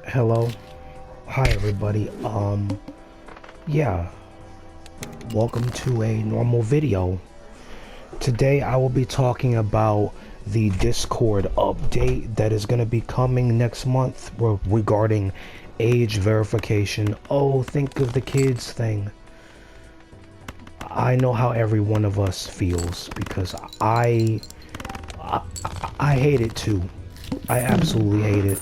Hello. Hi everybody. Yeah. Welcome to a normal video. Today I will be talking about the Discord update that is going to be coming next month regarding age verification. Oh, think of the kids thing. I know how every one of us feels because I hate it too. I absolutely hate it.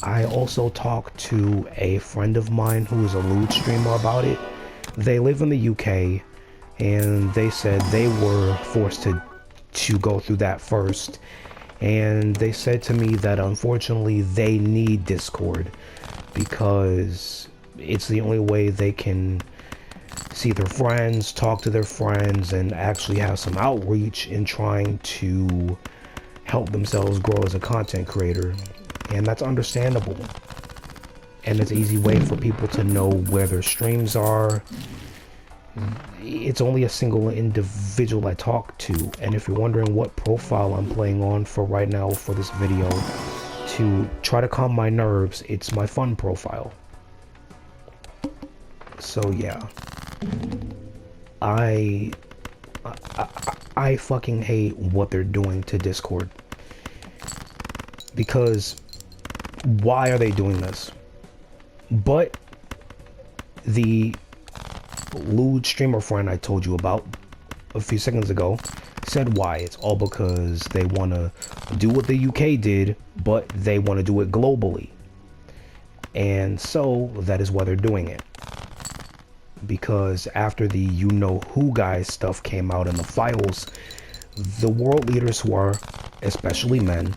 I also talked to a friend of mine who is a lewd streamer about it. They live in the UK, and they said they were forced to go through that first. And they said to me that unfortunately they need Discord because it's the only way they can see their friends, talk to their friends, and actually have some outreach in trying to help themselves grow as a content creator. And that's understandable. And it's an easy way for people to know where their streams are. It's only a single individual I talk to. And if you're wondering what profile I'm playing on for right now for this video, to try to calm my nerves, it's my fun profile. So yeah. I fucking hate what they're doing to Discord. Because why are they doing this? But the lewd streamer friend I told you about a few seconds ago said why. It's all because they want to do what the UK did, but they want to do it globally. And so that is why they're doing it. Because after the you know who guys stuff came out in the files, the world leaders who are, especially men,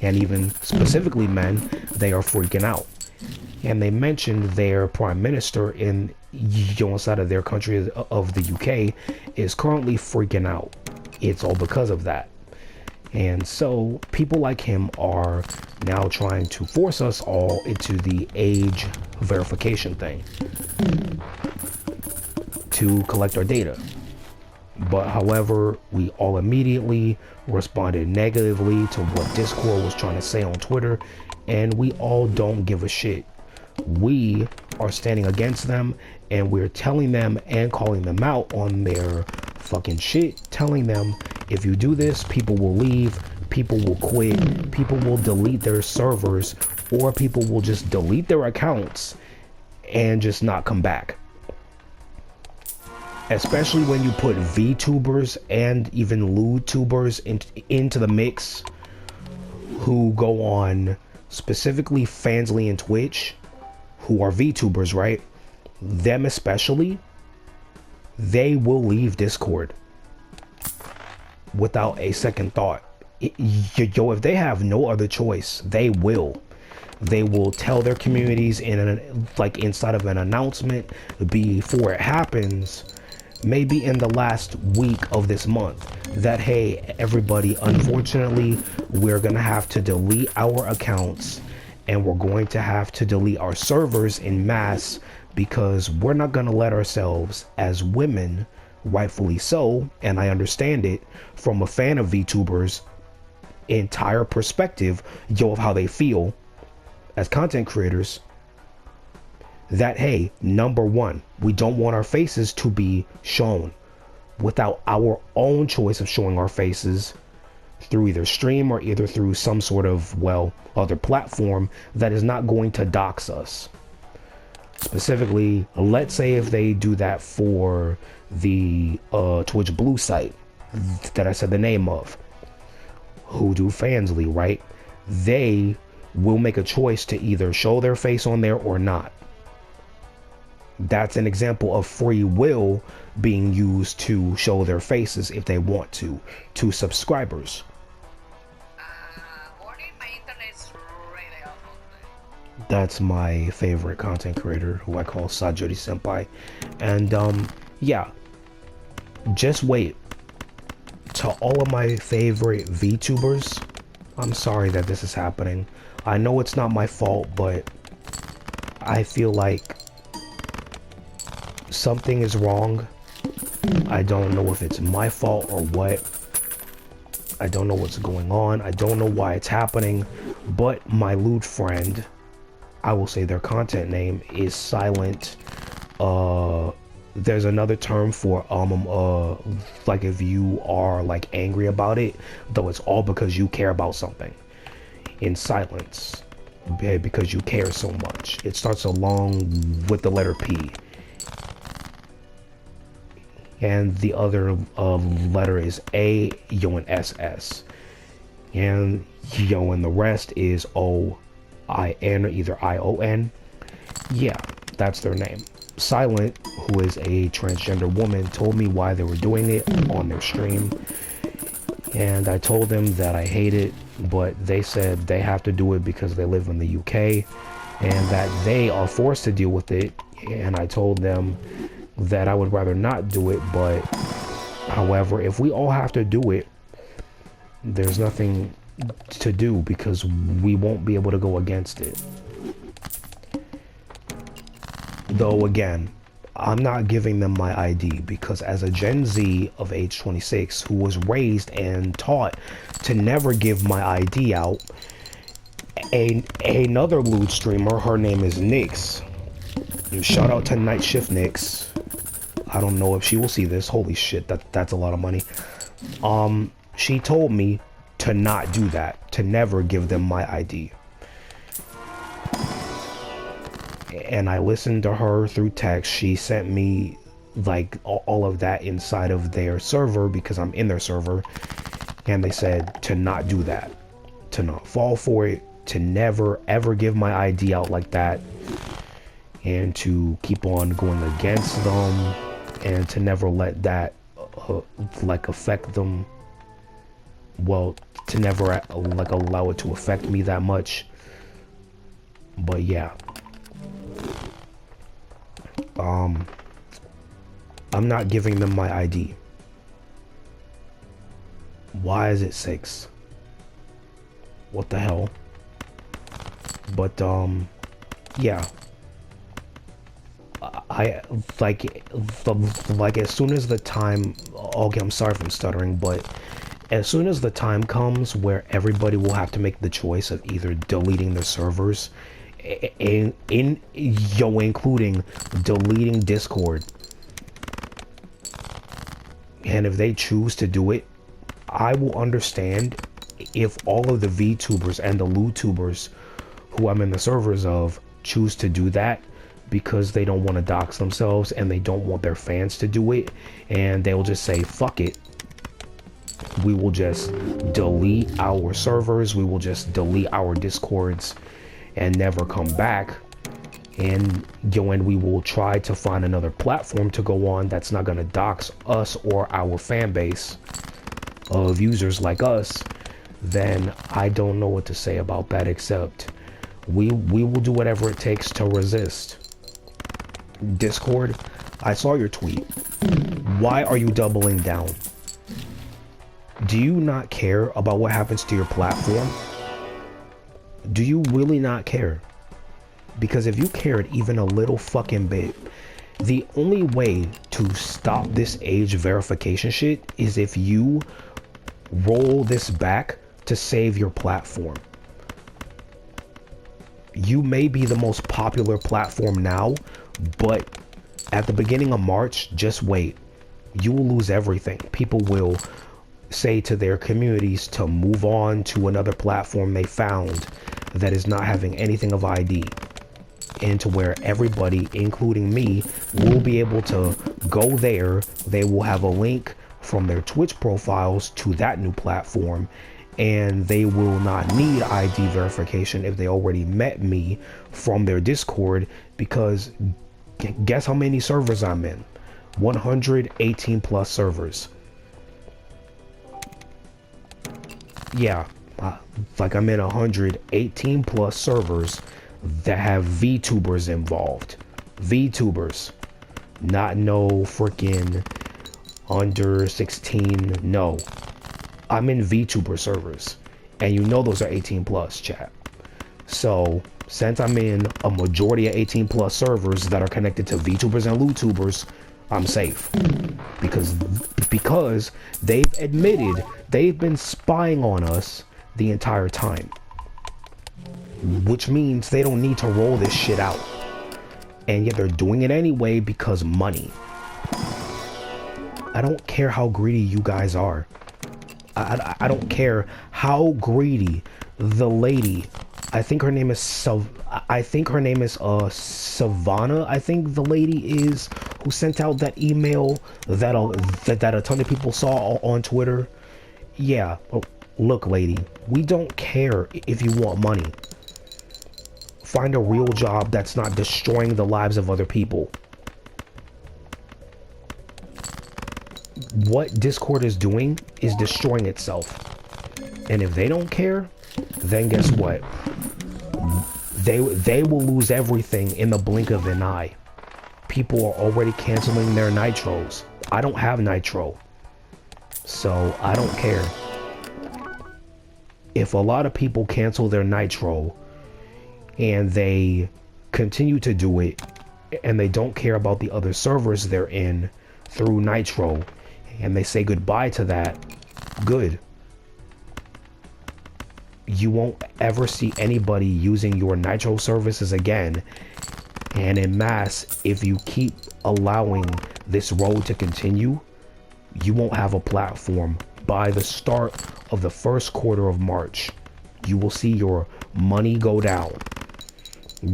and even specifically men, they are freaking out. And they mentioned their prime minister inside of their country of the UK is currently freaking out. It's all because of that. And so people like him are now trying to force us all into the age verification thing to collect our data. But however, we all immediately responded negatively to what Discord was trying to say on Twitter, and we all don't give a shit. We are standing against them, and we're telling them and calling them out on their fucking shit, telling them if you do this, people will leave, people will quit, people will delete their servers, or people will just delete their accounts and just not come back. Especially when you put VTubers and even lewd-tubers into the mix, who go on specifically Fansly and Twitch, who are VTubers, right? Them especially, they will leave Discord without a second thought. Yo, if they have no other choice, they will. They will tell their communities like inside of an announcement before it happens, maybe in the last week of this month, that hey everybody, unfortunately we're gonna have to delete our accounts and we're going to have to delete our servers in mass because we're not gonna let ourselves, as women, rightfully so, and I understand it from a fan of VTubers entire perspective, of how they feel as content creators, that hey, number one, we don't want our faces to be shown without our own choice of showing our faces through either stream or either through some sort of, well, other platform that is not going to dox us. Specifically, let's say if they do that for the Twitch Blue site that I said the name of, who do Fansly, right? They will make a choice to either show their face on there or not. That's an example of free will being used to show their faces if they want to subscribers. Morning, my internet's really awful. That's my favorite content creator, who I call Sajori Senpai. And yeah, just wait. To all of my favorite VTubers, I'm sorry that this is happening. I know it's not my fault, but I feel like something is wrong. I don't know if it's my fault or what. I don't know what's going on. I don't know why it's happening. But my lewd friend I will say their content name is silent. There's another term for like if you are like angry about it, though it's all because you care about something. In silence, because you care so much. It starts along with the letter P, and the other letter is A, and SS, and and the rest is OIN, either ION. Yeah, that's their name. Silent, who is a transgender woman, told me why they were doing it on their stream, and I told them that I hate it, but they said they have to do it because they live in the UK and that they are forced to deal with it, and I told them that I would rather not do it, but however, if we all have to do it, there's nothing to do because we won't be able to go against it. Though again, I'm not giving them my ID because as a Gen Z of age 26 who was raised and taught to never give my ID out, another lewd streamer, her name is Nyx. Shout out to Night Shift Nyx. I don't know if she will see this. Holy shit, that's a lot of money. She told me to not do that, to never give them my ID. And I listened to her through text. She sent me like all of that inside of their server because I'm in their server, and they said to not do that, to not fall for it, to never ever give my ID out like that, and to keep on going against them, and to never let that like affect them. Well, to never like allow it to affect me that much. But yeah, I'm not giving them my ID. Why is it 6? What the hell? But yeah, I like as soon as the time, okay, I'm sorry if I'm stuttering, but as soon as the time comes where everybody will have to make the choice of either deleting their servers including deleting Discord, and if they choose to do it, I will understand if all of the VTubers and the LewTubers who I'm in the servers of choose to do that because they don't want to dox themselves and they don't want their fans to do it, and they'll just say fuck it, we will just delete our servers, we will just delete our Discords and never come back, and we will try to find another platform to go on that's not going to dox us or our fan base of users like us. Then I don't know what to say about that, except we will do whatever it takes to resist. Discord, I saw your tweet. Why are you doubling down? Do you not care about what happens to your platform? Do you really not care? Because if you cared even a little fucking bit, the only way to stop this age verification shit is if you roll this back to save your platform. You may be the most popular platform now, but at the beginning of March, just wait. You will lose everything. People will say to their communities to move on to another platform they found that is not having anything of ID, and to where everybody, including me, will be able to go there. They will have a link from their Twitch profiles to that new platform, and they will not need ID verification if they already met me from their Discord, because guess how many servers I'm in? 118 plus servers. Yeah, like I'm in 118 plus servers that have VTubers involved. VTubers, not no freaking under 16. No, I'm in VTuber servers, and you know those are 18 plus, chat. So since I'm in a majority of 18 plus servers that are connected to VTubers and LewTubers, I'm safe, because they've admitted they've been spying on us the entire time. which means they don't need to roll this shit out. And yet they're doing it anyway because money. I don't care how greedy you guys are. I don't care how greedy the lady, I think her name is Savannah, I think the lady is, who sent out that email that a ton of people saw on Twitter. Yeah, look lady, we don't care if you want money. Find a real job that's not destroying the lives of other people. What Discord is doing is destroying itself. And if they don't care, then guess what? They will lose everything in the blink of an eye. People are already canceling their nitros. I don't have nitro, so I don't care. If a lot of people cancel their nitro and they continue to do it and they don't care about the other servers they're in through nitro, and they say goodbye to that, good. You won't ever see anybody using your nitro services again. And en masse, if you keep allowing this road to continue, you won't have a platform. By the start of the first quarter of March, you will see your money go down.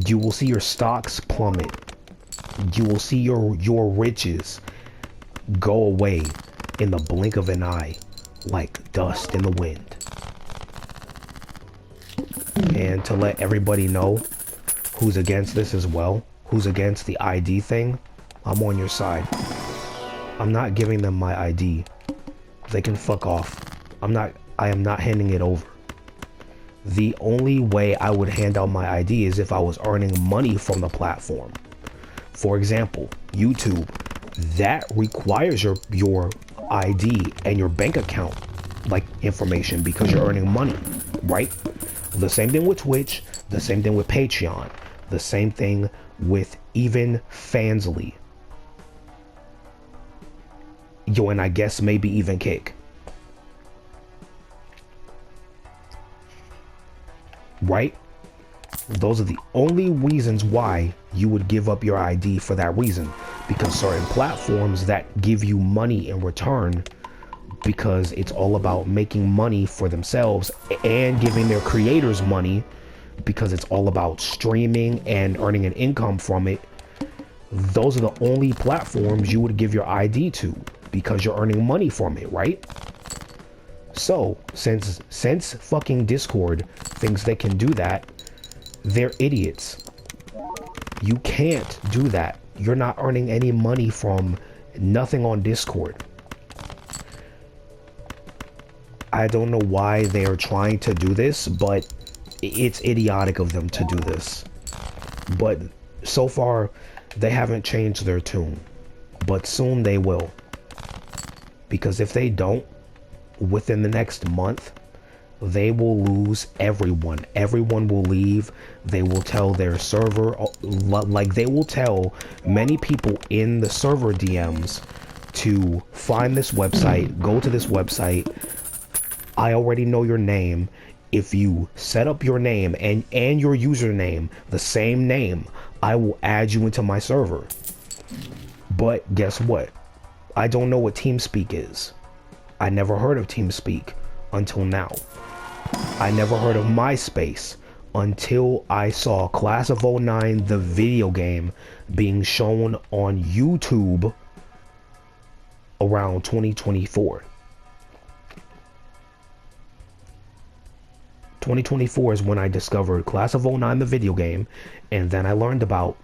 You will see your stocks plummet. You will see your riches go away in the blink of an eye, like dust in the wind. And to let everybody know who's against this as well, who's against the ID thing, I'm on your side. I'm not giving them my ID. They can fuck off. I am not handing it over. The only way I would hand out my ID is if I was earning money from the platform. For example, YouTube, that requires your ID and your bank account like information because you're earning money, right? The same thing with Twitch, the same thing with Patreon, the same thing with even Fansly. Yo, and I guess maybe even Kick. Right? Those are the only reasons why you would give up your ID for that reason. Because certain platforms that give you money in return, because it's all about making money for themselves and giving their creators money, because it's all about streaming and earning an income from it. Those are the only platforms you would give your ID to because you're earning money from it, right? So since fucking Discord thinks they can do that, they're idiots. You can't do that. You're not earning any money from nothing on Discord. I don't know why they're trying to do this, but it's idiotic of them to do this. But so far, they haven't changed their tune. But soon they will. Because if they don't, within the next month, they will lose everyone. Everyone will leave. They will tell their server, like they will tell many people in the server DMs to find this website, go to this website. I already know your name. If you set up your name and your username, the same name, I will add you into my server. But guess what? I don't know what TeamSpeak is. I never heard of TeamSpeak until now. I never heard of MySpace until I saw Class of '09, the video game, being shown on YouTube around 2024. 2024 is when I discovered Class of '09, the video game, and then I learned about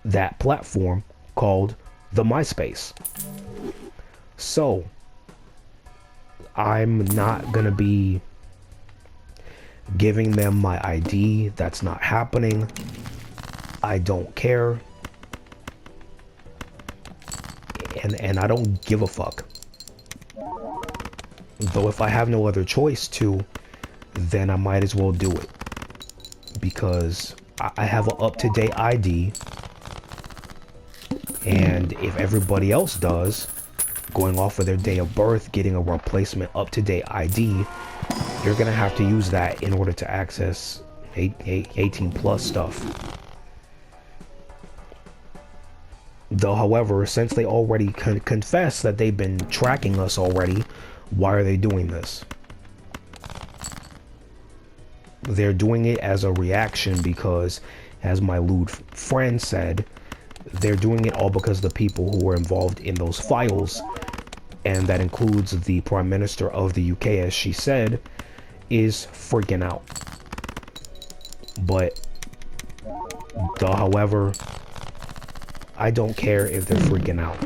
that platform called the MySpace. So I'm not gonna be giving them my ID. That's not happening. I don't care. And I don't give a fuck. Though if I have no other choice to, then I might as well do it. Because I have an up-to-date ID. And if everybody else does, going off of their day of birth, getting a replacement up-to-date ID, you're gonna have to use that in order to access 18 plus stuff. Though, however, since they already confessed that they've been tracking us already, why are they doing this? They're doing it as a reaction because, as my lewd friend said, they're doing it all because the people who were involved in those files, and that includes the Prime Minister of the UK, as she said, is freaking out. But, though, however, I don't care if they're freaking out.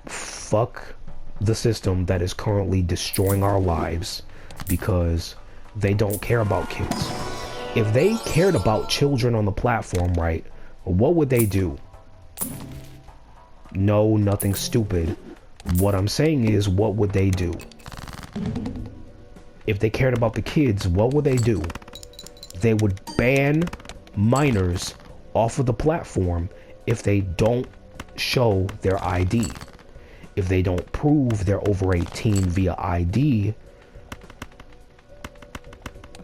Fuck the system that is currently destroying our lives because they don't care about kids. If they cared about children on the platform, right, what would they do? No, nothing stupid. What I'm saying is, what would they do? If they cared about the kids, what would they do? They would ban minors off of the platform if they don't show their ID. If they don't prove they're over 18 via ID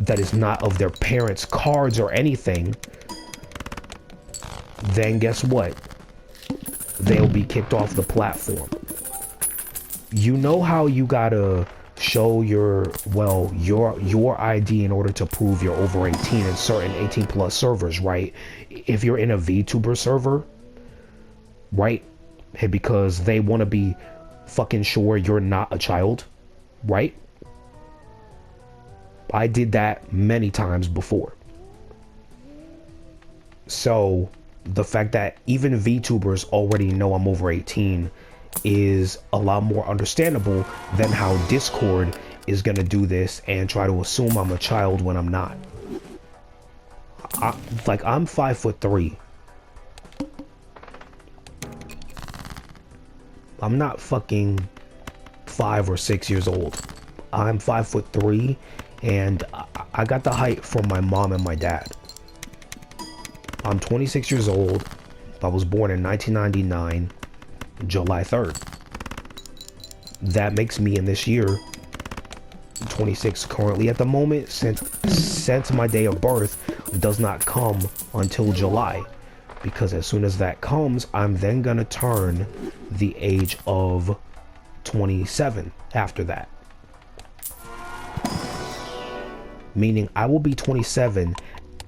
that is not of their parents' cards or anything, then guess what? They'll be kicked off the platform. You know how you gotta show your ID in order to prove you're over 18 in certain 18 plus servers, right? If you're in a VTuber server, right? Because they want to be fucking sure you're not a child, right? I did that many times before. So the fact that even VTubers already know I'm over 18 is a lot more understandable than how Discord is gonna do this and try to assume I'm a child when I'm not. I'm 5'3". I'm not fucking 5 or 6 years old. I'm 5'3", and I got the height from my mom and my dad. I'm 26 years old. I was born in 1999, July 3rd. That makes me in this year 26 currently at the moment, since my day of birth does not come until July, because as soon as that comes, I'm then gonna turn the age of 27 after that. Meaning I will be 27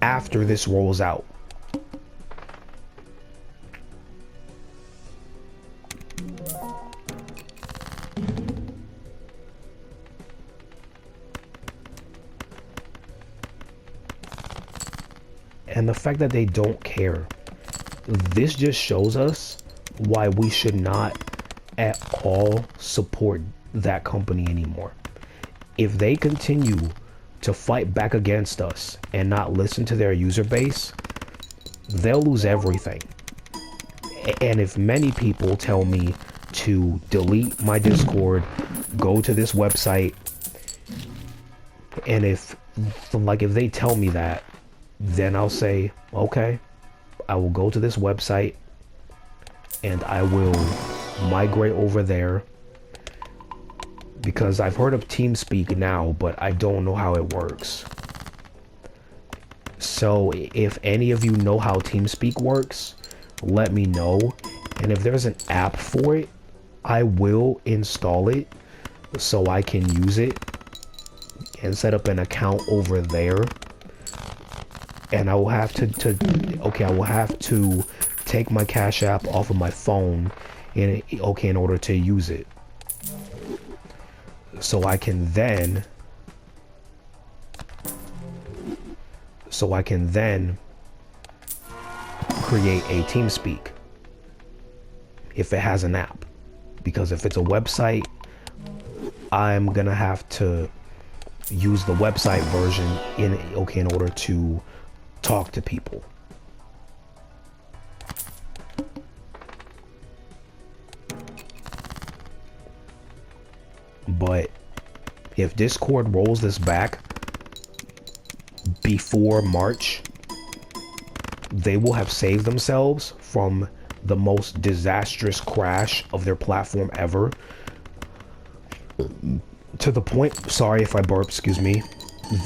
after this rolls out. And the fact that they don't care, this just shows us why we should not at all support that company anymore. If they continue to fight back against us and not listen to their user base, they'll lose everything. And if many people tell me to delete my Discord, go to this website, and if they tell me that, then I'll say, okay, I will go to this website and I will migrate over there, because I've heard of TeamSpeak now, but I don't know how it works. So if any of you know how TeamSpeak works, let me know. And if there's an app for it, I will install it so I can use it and set up an account over there. And I will have I will have to take my Cash App off of my phone in order to use it. So I can then create a TeamSpeak if it has an app. Because if it's a website, I'm gonna have to use the website version in order to talk to people. But if Discord rolls this back before March, they will have saved themselves from the most disastrous crash of their platform ever. To the point, sorry if I burp, excuse me.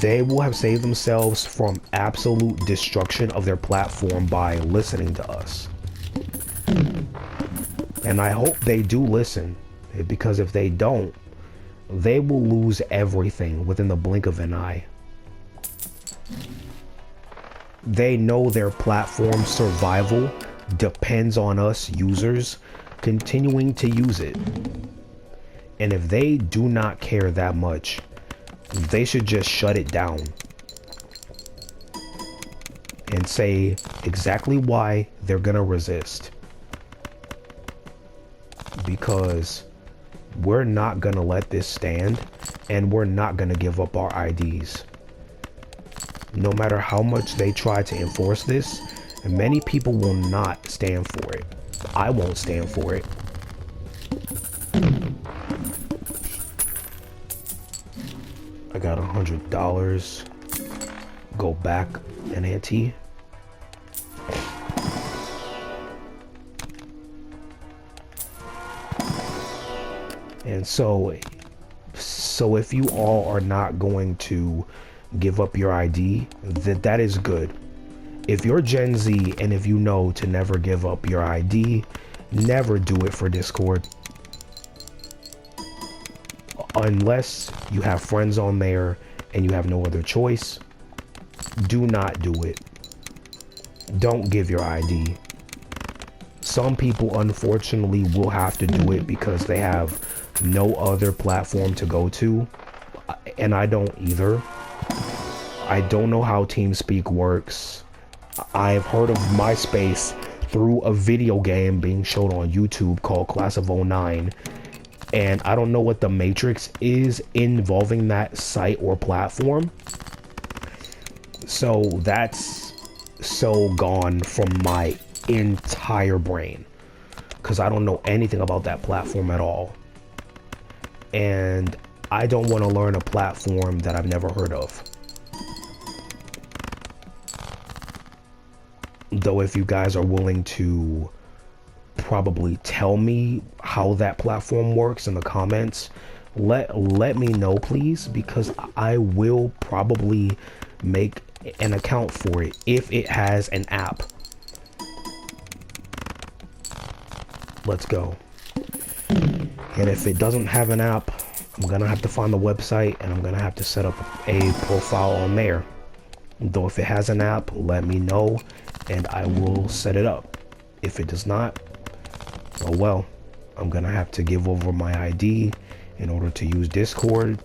They will have saved themselves from absolute destruction of their platform by listening to us. And I hope they do listen, because if they don't, they will lose everything within the blink of an eye. They know their platform's survival depends on us users continuing to use it. And if they do not care that much, they should just shut it down and say exactly why they're gonna resist. Because we're not gonna let this stand, and we're not gonna give up our IDs. No matter how much they try to enforce this, many people will not stand for it. I won't stand for it. I got $100. Go back an ante. And so if you all are not going to give up your ID, that is good. If you're Gen Z and if you know to never give up your ID, never do it for Discord. Unless you have friends on there and you have no other choice, do not do it. Don't give your ID. Some people unfortunately will have to do it because they have no other platform to go to, and I don't either. I don't know how TeamSpeak works. I've heard of MySpace through a video game being shown on YouTube called Class of '09, and I don't know what the matrix is involving that site or platform. So that's so gone from my entire brain, because I don't know anything about that platform at all. And I don't want to learn a platform that I've never heard of. Though if you guys are willing to probably tell me how that platform works in the comments, let me know please, because I will probably make an account for it if it has an app. Let's go. And if it doesn't have an app, I'm gonna have to find the website and I'm gonna have to set up a profile on there. Though if it has an app, let me know and I will set it up. If it does not, oh well, I'm gonna have to give over my ID in order to use Discord.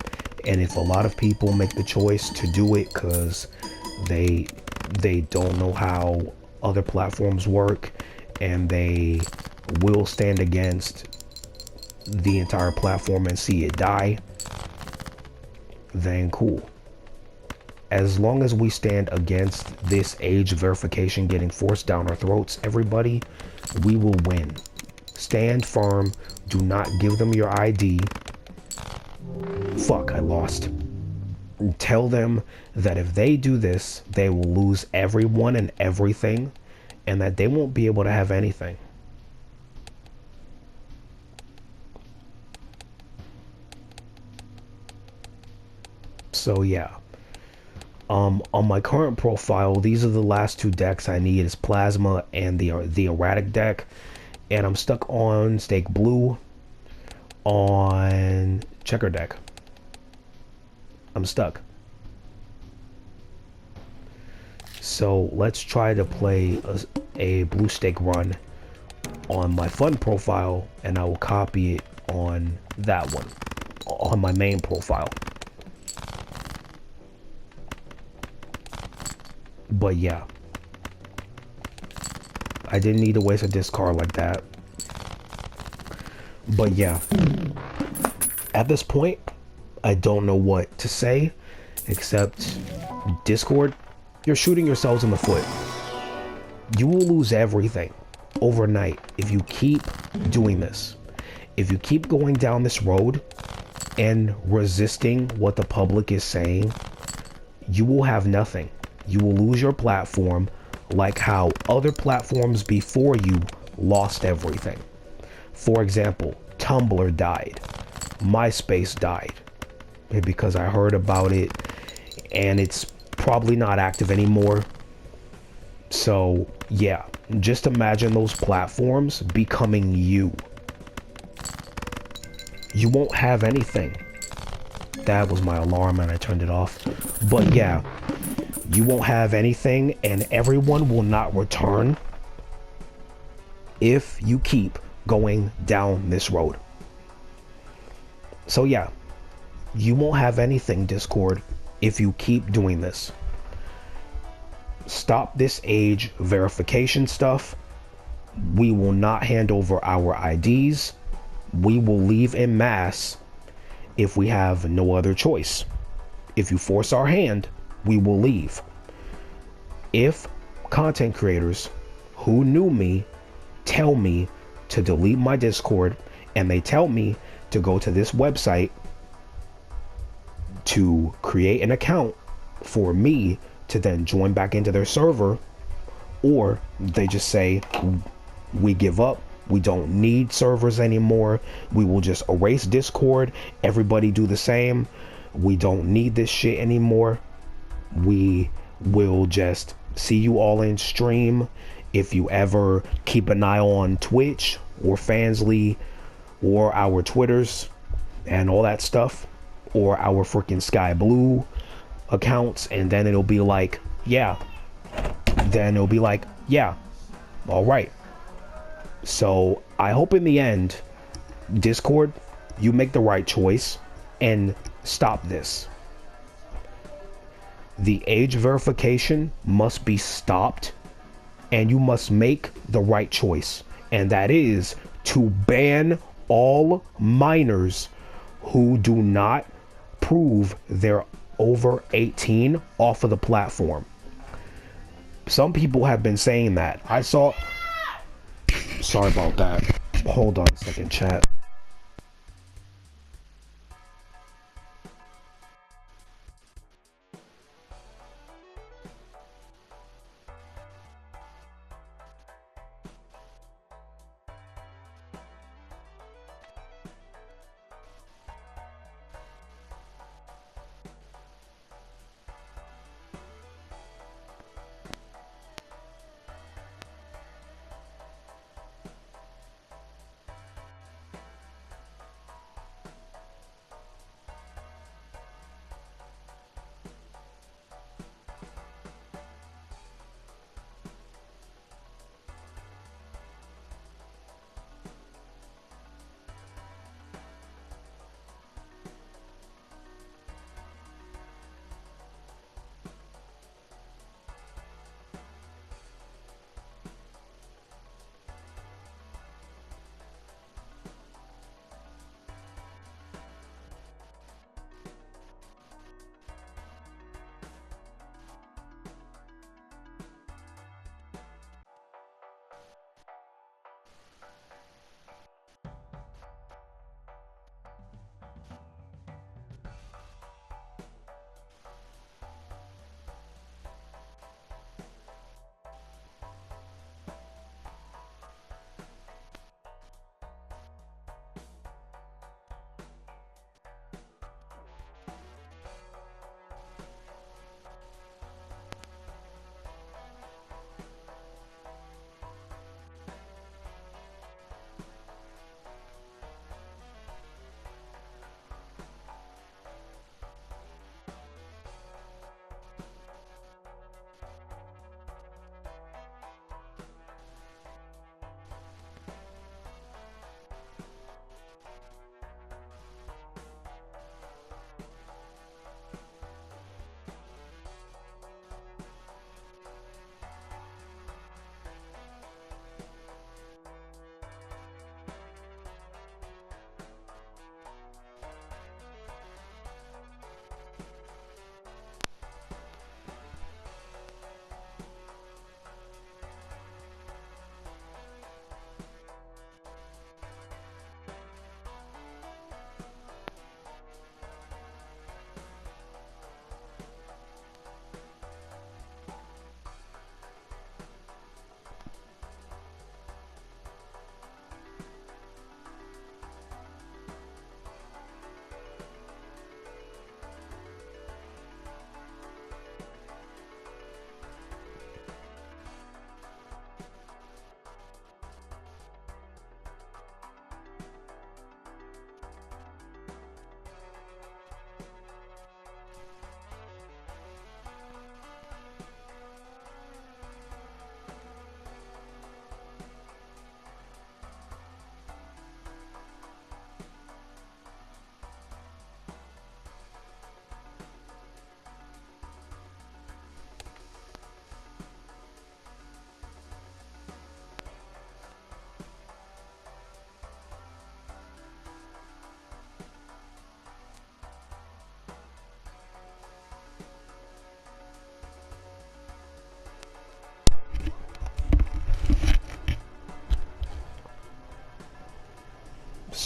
And if a lot of people make the choice to do it because they don't know how other platforms work and they will stand against the entire platform and see it die, then cool. As long as we stand against this age verification getting forced down our throats, everybody, we will win. Stand firm. Do not give them your ID. Fuck, I lost. Tell them that if they do this, they will lose everyone and everything, and that they won't be able to have anything. So yeah. On my current profile, these are the last two decks I need, is Plasma and the Erratic deck. And I'm stuck on Stake Blue on Checker deck. I'm stuck. So let's try to play a blue stake run on my fun profile, and I will copy it on that one, on my main profile. But yeah, I didn't need to waste a discard like that. But yeah, at this point, I don't know what to say, except Discord, you're shooting yourselves in the foot. You will lose everything overnight if you keep doing this. If you keep going down this road and resisting what the public is saying, you will have nothing. You will lose your platform, like how other platforms before you lost everything. For example, Tumblr died. MySpace died. Because I heard about it and it's probably not active anymore. So yeah, just imagine those platforms becoming you. You won't have anything. That was my alarm and I turned it off. But yeah, you won't have anything and everyone will not return if you keep going down this road. So yeah, you won't have anything, Discord, if you keep doing this. Stop this age verification stuff. We will not hand over our IDs. We will leave en masse if we have no other choice. If you force our hand, we will leave. If content creators who knew me tell me to delete my Discord and they tell me to go to this website to create an account for me to then join back into their server, or they just say, we give up, we don't need servers anymore, we will just erase Discord, everybody do the same, we don't need this shit anymore, we will just see you all in stream. If you ever keep an eye on Twitch or Fansly or our Twitters and all that stuff, or our freaking Sky Blue accounts, and then it'll be like, yeah, all right. So I hope in the end, Discord, you make the right choice and stop this. The age verification must be stopped, and you must make the right choice, and that is to ban all minors who do not prove they're over 18 off of the platform. Some people have been saying that. I saw... Sorry about that. Hold on a second, chat.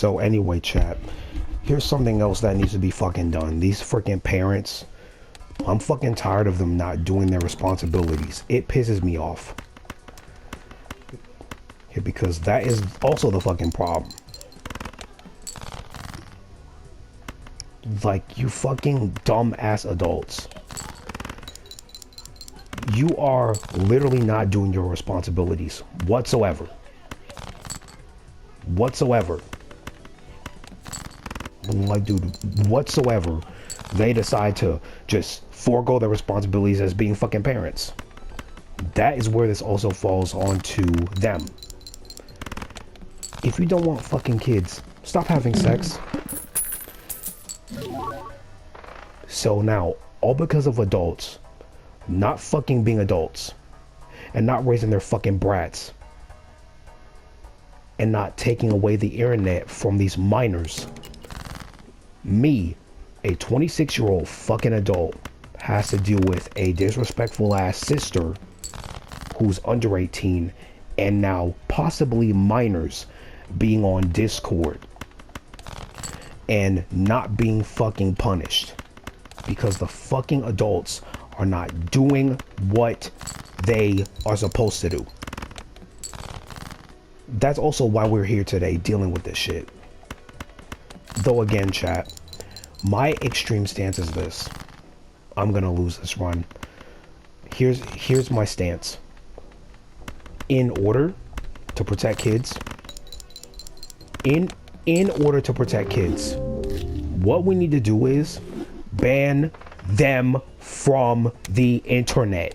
So anyway, chat, here's something else that needs to be fucking done. These freaking parents, I'm fucking tired of them not doing their responsibilities. It pisses me off. Yeah, because that is also the fucking problem. Like, you fucking dumbass adults. You are literally not doing your responsibilities whatsoever. Whatsoever. Like, dude, whatsoever. They decide to just forego their responsibilities as being fucking parents. That is where this also falls onto them. If you don't want fucking kids, stop having sex. So now, all because of adults not fucking being adults and not raising their fucking brats and not taking away the internet from these minors, me, a 26-year-old fucking adult, has to deal with a disrespectful ass sister who's under 18 and now possibly minors being on Discord and not being fucking punished because the fucking adults are not doing what they are supposed to do. That's also why we're here today dealing with this shit. Though again, chat, my extreme stance is this. I'm gonna lose this run. Here's my stance. In order to protect kids, in order to protect kids, what we need to do is ban them from the internet.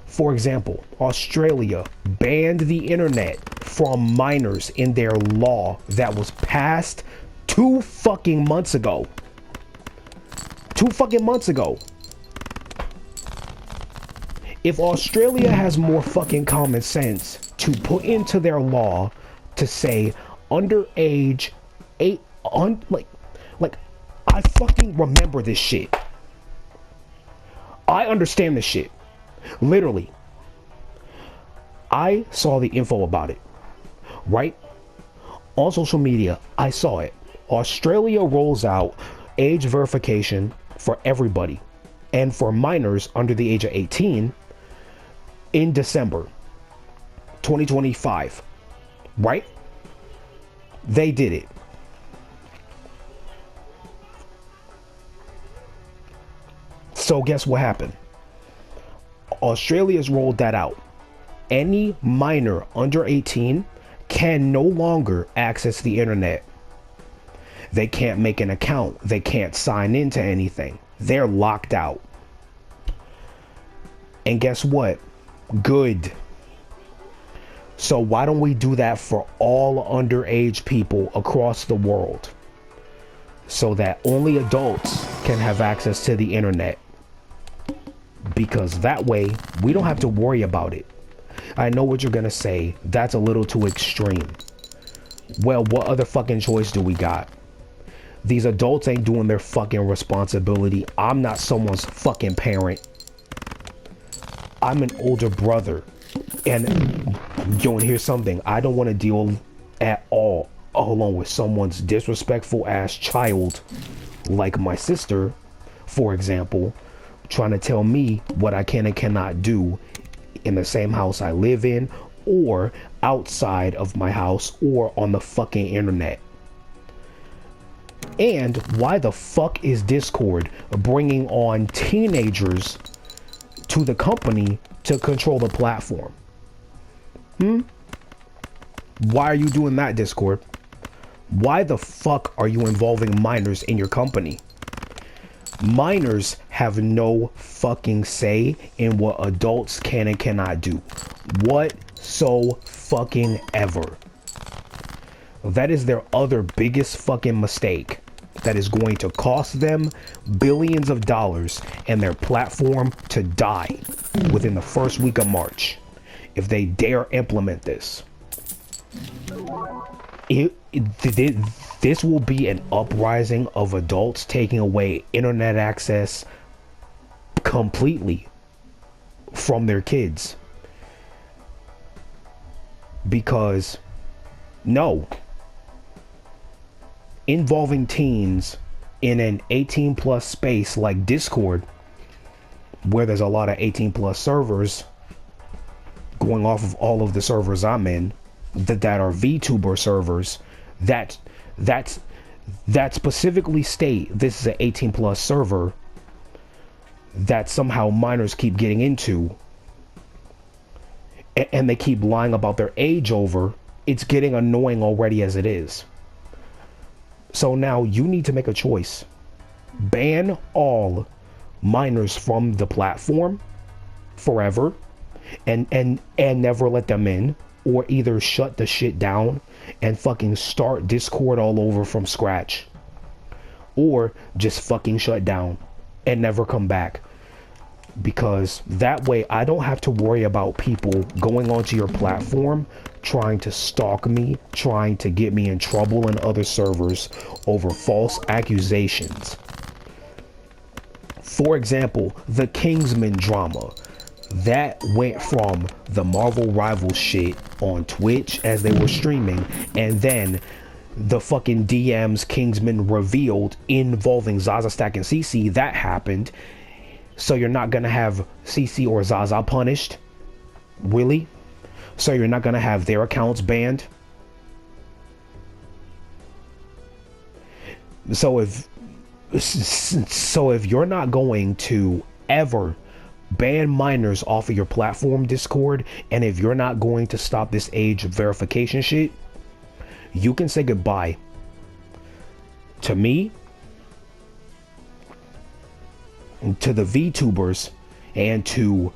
For example, Australia banned the internet from minors in their law that was passed 2 fucking months ago. 2 fucking months ago. If Australia has more fucking common sense to put into their law to say underage like I fucking remember this shit. I understand this shit. Literally. I saw the info about it. Right? On social media, I saw it. Australia rolls out age verification for everybody and for minors under the age of 18 in December 2025. Right? They did it. So guess what happened? Australia's rolled that out. Any minor under 18 can no longer access the internet. They can't make an account. They can't sign into anything. They're locked out. And guess what? Good. So why don't we do that for all underage people across the world? So that only adults can have access to the internet. Because that way, we don't have to worry about it. I know what you're gonna say. That's a little too extreme. Well, what other fucking choice do we got? These adults ain't doing their fucking responsibility. I'm not someone's fucking parent. I'm an older brother. And, yo, and here's something. I don't want to deal at all along with someone's disrespectful ass child, like my sister, for example, trying to tell me what I can and cannot do in the same house I live in, or outside of my house, or on the fucking internet. And why the fuck is Discord bringing on teenagers to the company to control the platform? Why are you doing that, Discord? Why the fuck are you involving minors in your company? Minors have no fucking say in what adults can and cannot do. What so fucking ever. That is their other biggest fucking mistake. That is going to cost them billions of dollars and their platform to die within the first week of March if they dare implement this. This will be an uprising of adults taking away internet access completely from their kids. Because, no, involving teens in an 18 plus space like Discord, where there's a lot of 18 plus servers going off of all of the servers I'm in that are VTuber servers that specifically state this is an 18 plus server that somehow minors keep getting into, and they keep lying about their age over. It's getting annoying already as it is. So now you need to make a choice. Ban all minors from the platform forever and never let them in, or either shut the shit down and fucking start Discord all over from scratch, or just fucking shut down and never come back. Because that way I don't have to worry about people going onto your platform trying to stalk me, trying to get me in trouble in other servers over false accusations. For example, the Kingsman drama that went from the Marvel Rivals shit on Twitch as they were streaming, and then the fucking DMs Kingsman revealed involving Zaza Stack and CC. That happened. So you're not gonna have CC or Zaza punished? Really? So you're not gonna have their accounts banned? So if you're not going to ever ban minors off of your platform, Discord, and if you're not going to stop this age verification shit, you can say goodbye to me, to the VTubers, and to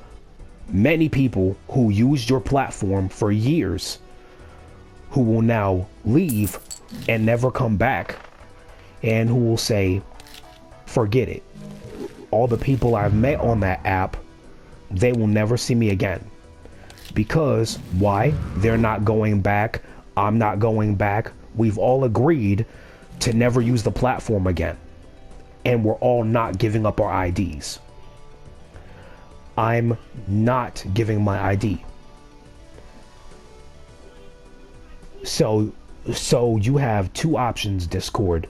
many people who used your platform for years, who will now leave and never come back, and who will say, forget it. All the people I've met on that app, they will never see me again. Because why? They're not going back. I'm not going back. We've all agreed to never use the platform again. And we're all not giving up our IDs. I'm not giving my ID. So you have two options, Discord.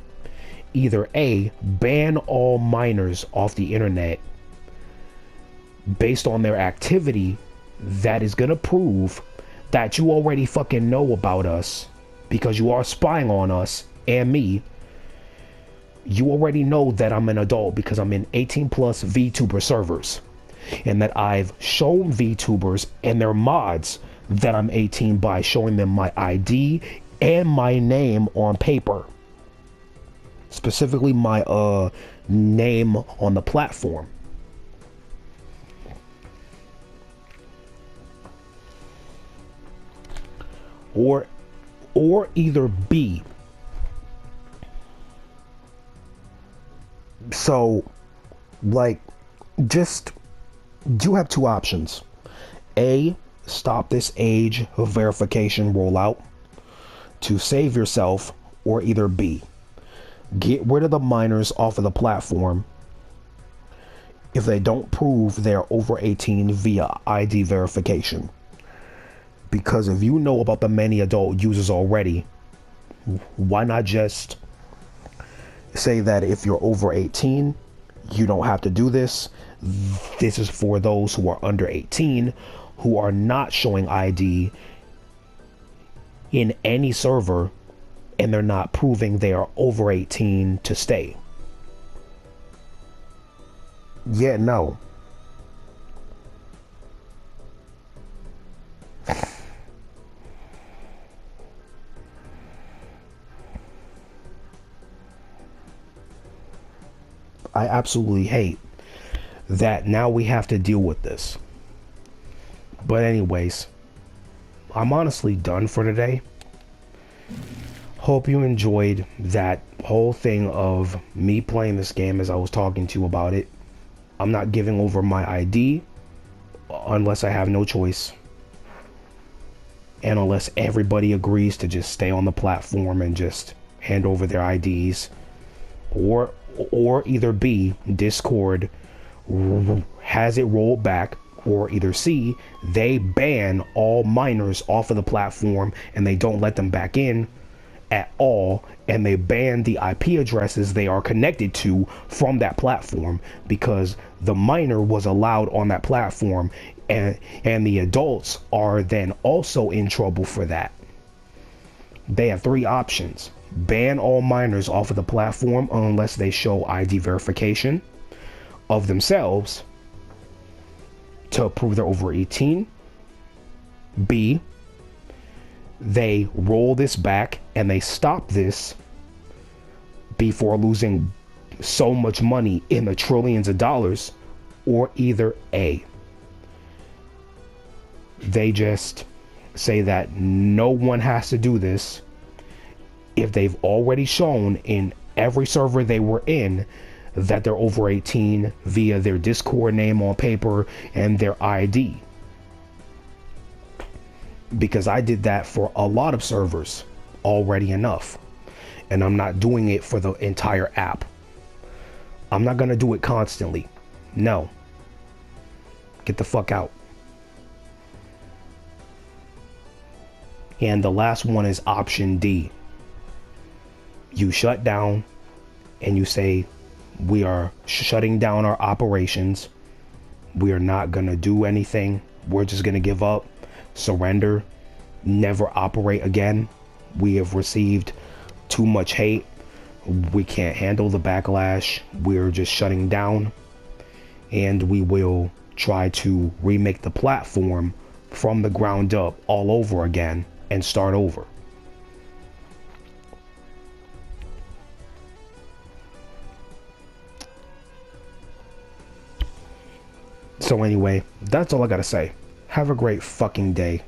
Either A, ban all minors off the internet based on their activity that is gonna prove that you already fucking know about us, because you are spying on us and me. You already know that I'm an adult because I'm in 18 plus VTuber servers, and that I've shown VTubers and their mods that I'm 18 by showing them my ID and my name on paper. Specifically my name on the platform. Or either B. So, like, just, you have two options. A, stop this age verification rollout to save yourself, or either B, get rid of the minors off of the platform if they don't prove they're over 18 via ID verification. Because if you know about the many adult users already, why not just say that if you're over 18, you don't have to do this. This is for those who are under 18 who are not showing ID in any server, and they're not proving they are over 18 to stay. Yeah, no. I absolutely hate that now we have to deal with this. But anyways, I'm honestly done for today. Hope you enjoyed that whole thing of me playing this game as I was talking to you about it. I'm not giving over my ID unless I have no choice. And unless everybody agrees to just stay on the platform and just hand over their IDs. Or either B, Discord has it rolled back, or either C, they ban all minors off of the platform and they don't let them back in, at all, and they ban the IP addresses they are connected to from that platform, because the minor was allowed on that platform, and the adults are then also in trouble for that. They have three options: ban all minors off of the platform unless they show ID verification of themselves to prove they're over 18. B, they roll this back and they stop this before losing so much money in the trillions of dollars. Or either A, they just say that no one has to do this if they've already shown in every server they were in that they're over 18 via their Discord name on paper and their ID. Because I did that for a lot of servers already enough, and I'm not doing it for the entire app. I'm not gonna do it constantly. No. Get the fuck out. And the last one is option D. You shut down and you say, we are shutting down our operations. We are not gonna do anything. We're just gonna give up, surrender, never operate again. We have received too much hate. We can't handle the backlash. We're just shutting down, and we will try to remake the platform from the ground up all over again and start over. So anyway, that's all I gotta say. Have a great fucking day.